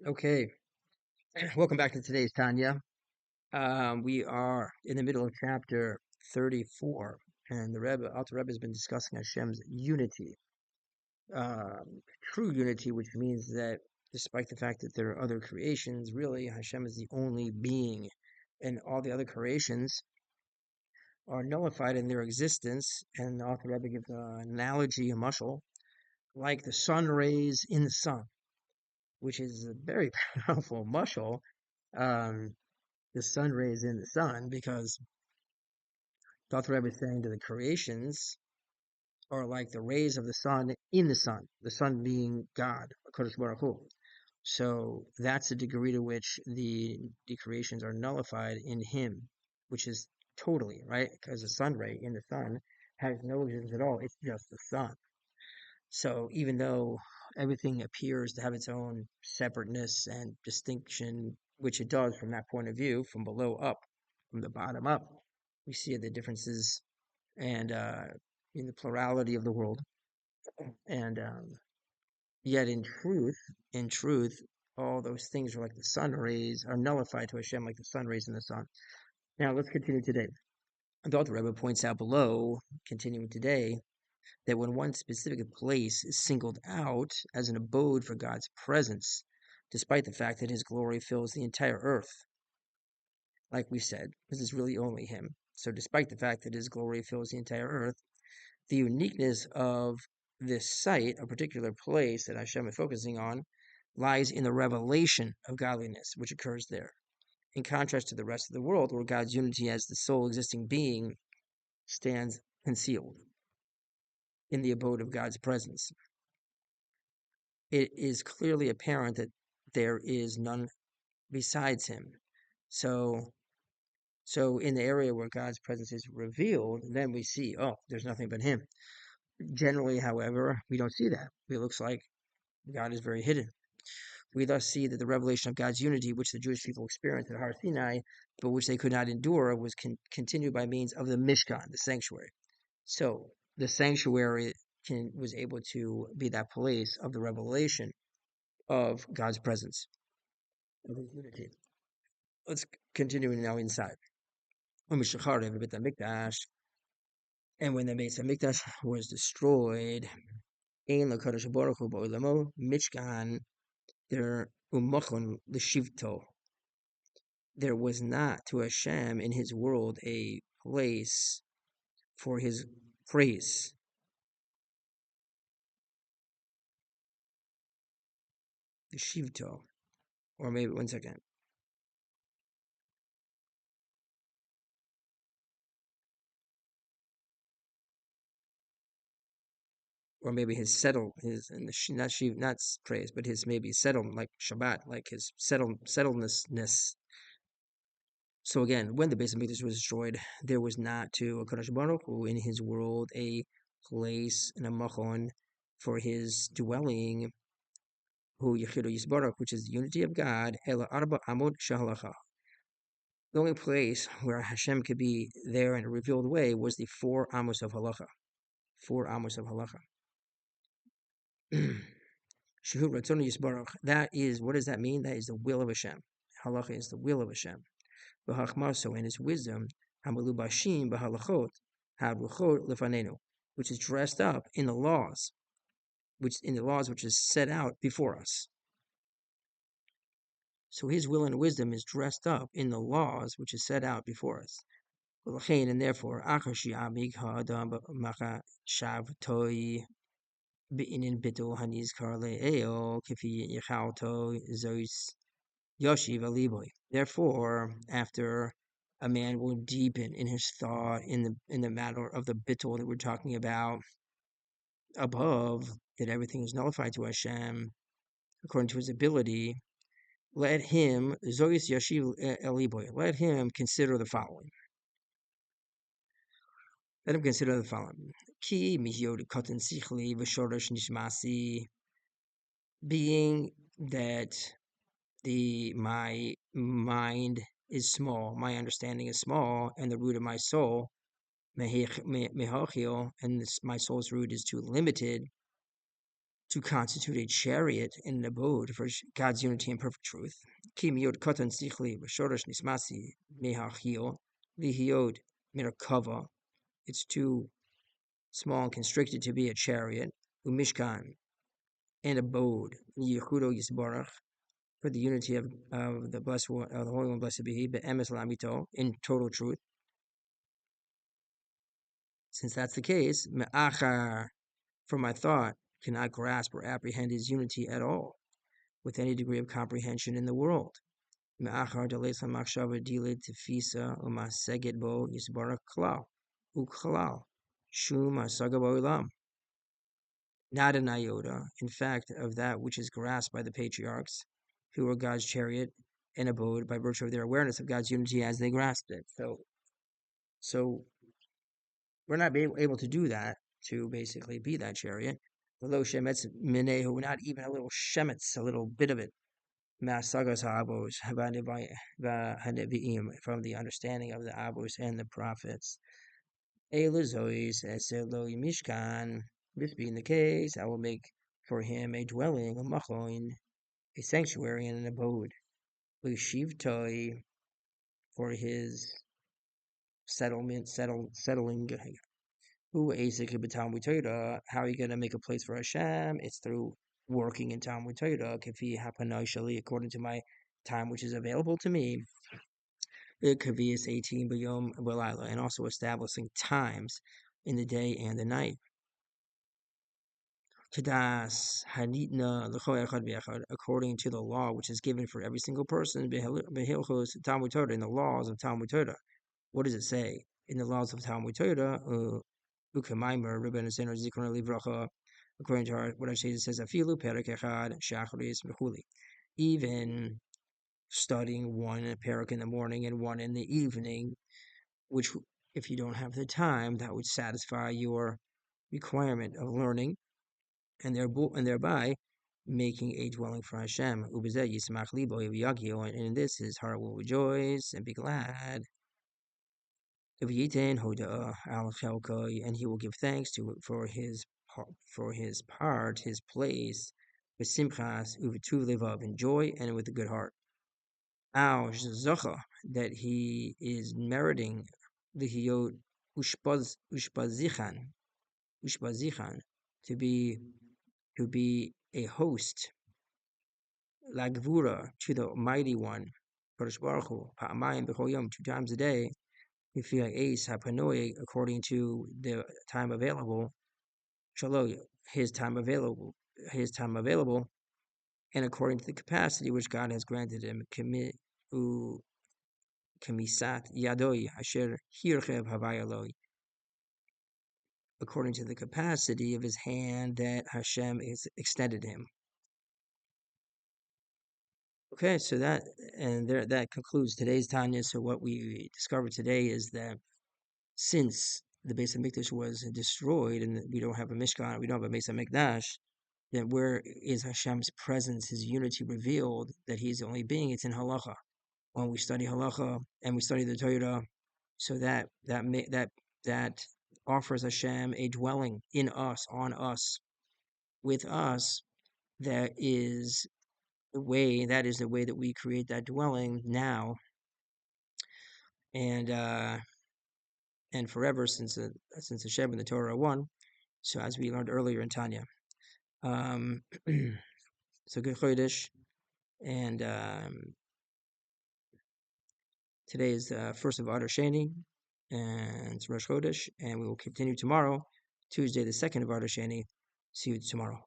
Okay, welcome back to today's Tanya. We are in the middle of chapter 34, and the Alter Rebbe has been discussing Hashem's unity, true unity, which means that despite the fact that there are other creations, really Hashem is the only being, and all the other creations are nullified in their existence. And the Alter Rebbe gives an analogy, a mashal, like the sun rays in the sun, which is a very powerful mashal. Um, the sun rays in the sun, because Dr. Rebbe is saying to the creations are like the rays of the sun in the sun being God, Kodesh Baruch Hu. So that's the degree to which the creations are nullified in Him, which is totally right, because the sun ray in the sun has no existence at all. It's just the sun. So even though everything appears to have its own separateness and distinction, which it does from that point of view, from below up, from the bottom up, we see the differences and in the plurality of the world. And yet, in truth, all those things are like the sun rays are nullified to Hashem, like the sun rays in the sun. Now, let's continue today. The Alter Rebbe points out below, continuing today, that when one specific place is singled out as an abode for God's presence, despite the fact that His glory fills the entire earth, like we said, this is really only Him. So, despite the fact that His glory fills the entire earth, the uniqueness of this site, a particular place that Hashem is focusing on, lies in the revelation of godliness which occurs there, in contrast to the rest of the world, where God's unity as the sole existing being stands concealed in the abode of God's presence. It is clearly apparent that there is none besides Him. So in the area where God's presence is revealed, then we see, oh, there's nothing but Him. Generally, however, we don't see that. It looks like God is very hidden. We thus see that the revelation of God's unity, which the Jewish people experienced at Har Sinai, but which they could not endure, was continued by means of the Mishkan, the sanctuary. So the sanctuary was able to be that place of the revelation of God's presence, of His unity. Let's continue now inside. And when the Beis Hamikdash was destroyed, Ein LaKadosh Baruch Hu Ba'olamo Mishkan there Umachon L'Shivto. There was not to Hashem in His world a place for His praise. The Shivto. Or maybe, one second. Or maybe his settle, not Shiv, not praise, but his maybe settle, like Shabbat, like his settledness. So again, when the Beis Hamikdash was destroyed, there was not to Hakadosh Baruch Hu in His world a place and a machon for His dwelling, Hu Yechido Yisbarach, which is the unity of God. Ela Arba Amod Shahalacha. The only place where Hashem could be there in a revealed way was the 4 Amos of Halacha. 4 Amos of Halacha. Shehu Ratzon Yisbarach. That is, what does that mean? That is the will of Hashem. Halacha is the will of Hashem. V'hachmaso, and His wisdom, Hamalu Bashim b'halachot, Haruchot lefanenu, which is dressed up in the laws, which is set out before us. So His will and wisdom is dressed up in the laws which is set out before us. And therefore, Akashi Amig Ha'adam Macha Shavtoi Be'inin Bitul Hanizkar Le'eo Kifi Yechalto Zois Yoshiv Aliboy. Therefore, after a man will deepen in his thought in the matter of the bittul that we're talking about above, that everything is nullified to Hashem according to his ability, let him Zois Yoshiv Eliboy. Let him consider the following. Let him consider the following. Ki mihyod katan sichli v'shorosh nishmasi, being that my mind is small, my understanding is small, and the root of my soul, and my soul's root is too limited. to constitute a chariot and an abode for God's unity and perfect truth. Ki miyod katan sichli v'shorosh nismasi mehachil lihiod mirakava. It's too small and constricted to be a chariot. Umishkan, and abode. Yehudo Yisbarach, for the unity of the blessed one, of the Holy One, blessed be He, be'emes lamito, in total truth. Since that's the case, me'achar, from my thought, cannot grasp or apprehend His unity at all, with any degree of comprehension in the world. Me'achar deles ha'machshava dile tefisa u'maseget bo Yisbarach klal, u'klal, shum asaga ba'olam. Not an iota, in fact, of that which is grasped by the patriarchs, who were God's chariot and abode by virtue of their awareness of God's unity as they grasped it. So we're not able to do that, to basically be that chariot. Although shemetz minehu, not even a little shemetz, a little bit of it, masagas ha'abos from the understanding of the abos and the prophets. Elazois eseloi mishkan. This being the case, I will make for him a dwelling, a machoin, a sanctuary and an abode. L'shivtoi, for his settling. Who asik b'talmud Torah? How are you going to make a place for Hashem? It's through working in Talmud Torah, kafi hapanai shali, according to my time which is available to me. Kavias 18 b'yom v'layla, and also establishing times in the day and the night. Kedas hanitna l'chol echad v'echad, according to the law which is given for every single person, behilchos Talmud Torah, in the laws of Talmud Torah. What does it say in the laws of Talmud Torah? Ukemaimer Rebbeinu Zeno Zikron Livracha, according to what I say, it says afilu perek echad shachris mechuli. Even studying one perek in the morning and one in the evening, which, if you don't have the time, that would satisfy your requirement of learning, and thereby making a dwelling for Hashem. Ubezeh yismach libo Elyakeem, and in this his heart will rejoice and be glad. And he will give thanks for his part, his place, with simchas uvetuv levav, in joy and with a good heart. That he is meriting the hiyot ushbazichan, to be a host, lagvura, to the mighty one, Kodesh Baruch Hu, pa'amayim b'chol yom, 2 times a day, according to the time available, his time available, and according to the capacity which God has granted him, according to the capacity of his hand that Hashem has extended him. Okay, so that concludes today's Tanya. So what we discovered today is that since the Beis HaMikdash was destroyed and we don't have a Mishkan, we don't have a Beis HaMikdash, then where is Hashem's presence, His unity revealed, that He's the only being? It's in Halacha. When we study Halacha and we study the Torah, so that offers Hashem a dwelling in us, on us, with us. That is the way that we create that dwelling now and forever, since Hashem and the Torah are one. So as we learned earlier in Tanya, so good Chodesh, and today is the first of Adar Sheni, and it's Rosh Chodesh, and we will continue tomorrow, Tuesday, the 2nd of Adar Sheni. See you tomorrow.